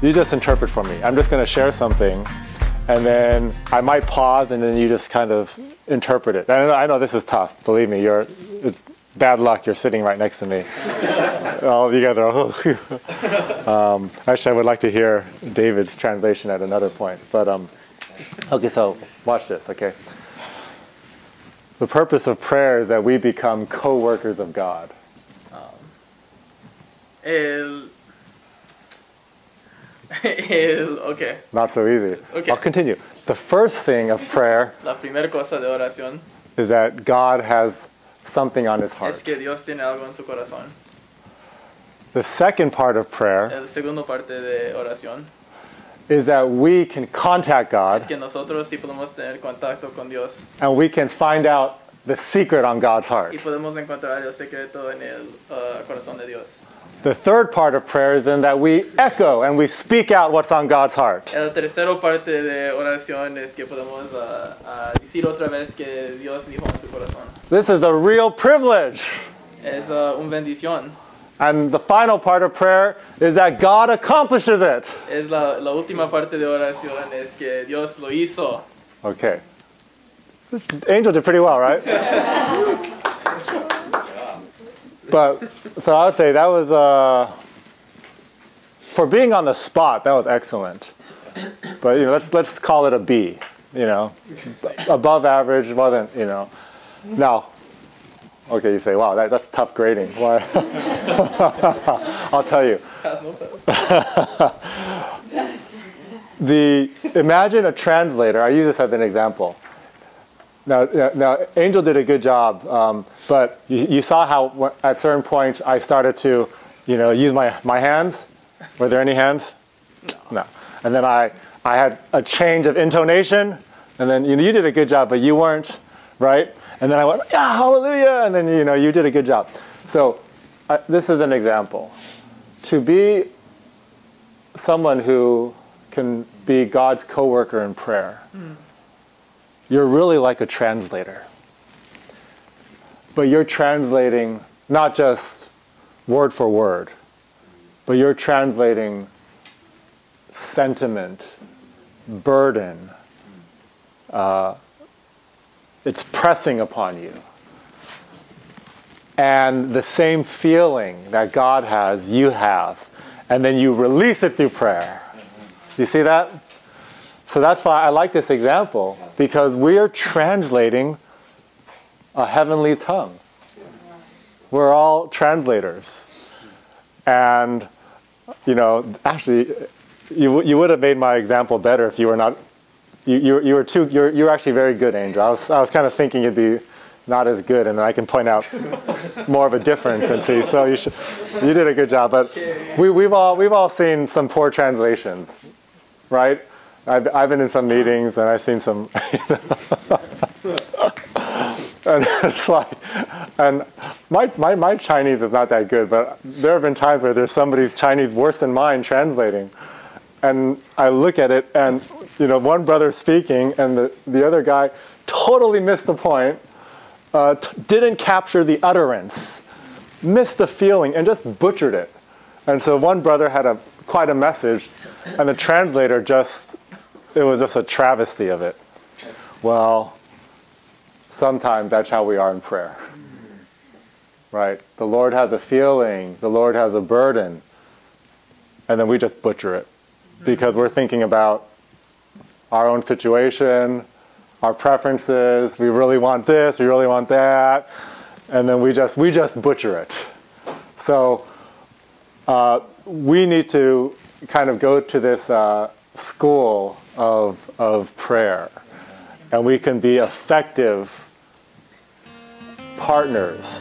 you just interpret for me. I'm just going to share something, and then I might pause, and then you just kind of interpret it. And I know this is tough. Believe me, it's bad luck. You're sitting right next to me. All of you guys are. Actually, I would like to hear David's translation at another point. But okay, so watch this. Okay. The purpose of prayer is that we become co-workers of God. Okay. Not so easy. Okay. I'll continue. The first thing of prayer La primera cosa de oración is that God has something on his heart. es que Dios tiene algo en su corazón. The second part of prayer El segundo parte de oración is that we can contact God es que nosotros sí podemos tener contacto con Dios and we can find out the secret on God's heart. y podemos encontrar el secreto en el corazón de Dios. The third part of prayer is then that we echo and we speak out what's on God's heart. El tercero parte de oración es que podemos decir otra vez que Dios dijo en su corazón. This is a real privilege. Es una bendición. And the final part of prayer is that God accomplishes it. Es la última parte de oración es que Dios lo hizo. Okay. Angel did pretty well, right? But, so I would say that was, for being on the spot, that was excellent. But, let's call it a B, above average, wasn't, Now, okay, you say, wow, that's tough grading. Why? I'll tell you. Imagine a translator. I use this as an example. Now, Angel did a good job, but you saw how at certain points I started to, use my hands. Were there any hands? No. And then I had a change of intonation, and then you did a good job, but you weren't, right? And then I went, yeah, hallelujah, and then you did a good job. So this is an example. To be someone who can be God's co-worker in prayer. You're really like a translator. But you're translating not just word for word, but you're translating sentiment, burden. It's pressing upon you. And the same feeling that God has, you have. And then you release it through prayer. Do you see that? So that's why I like this example, because we are translating a heavenly tongue. We're all translators. And, actually, you would have made my example better if you were not, you're actually very good, Angel. I was kind of thinking it'd be not as good, and then I can point out more of a difference and see. So you did a good job, but we've all seen some poor translations, right? I've been in some meetings and I've seen some, and it's like, and my Chinese is not that good, but there have been times where there's somebody's Chinese worse than mine translating, and I look at it and one brother speaking and the other guy totally missed the point, didn't capture the utterance, missed the feeling, and just butchered it. And so one brother had quite a message, and the translator it was just a travesty of it. Well, sometimes that's how we are in prayer. Right? The Lord has a feeling, the Lord has a burden, and then we just butcher it because we're thinking about our own situation, our preferences, we really want this, we really want that, and then we just butcher it. So we need to kind of go to this school of prayer, and we can be effective partners.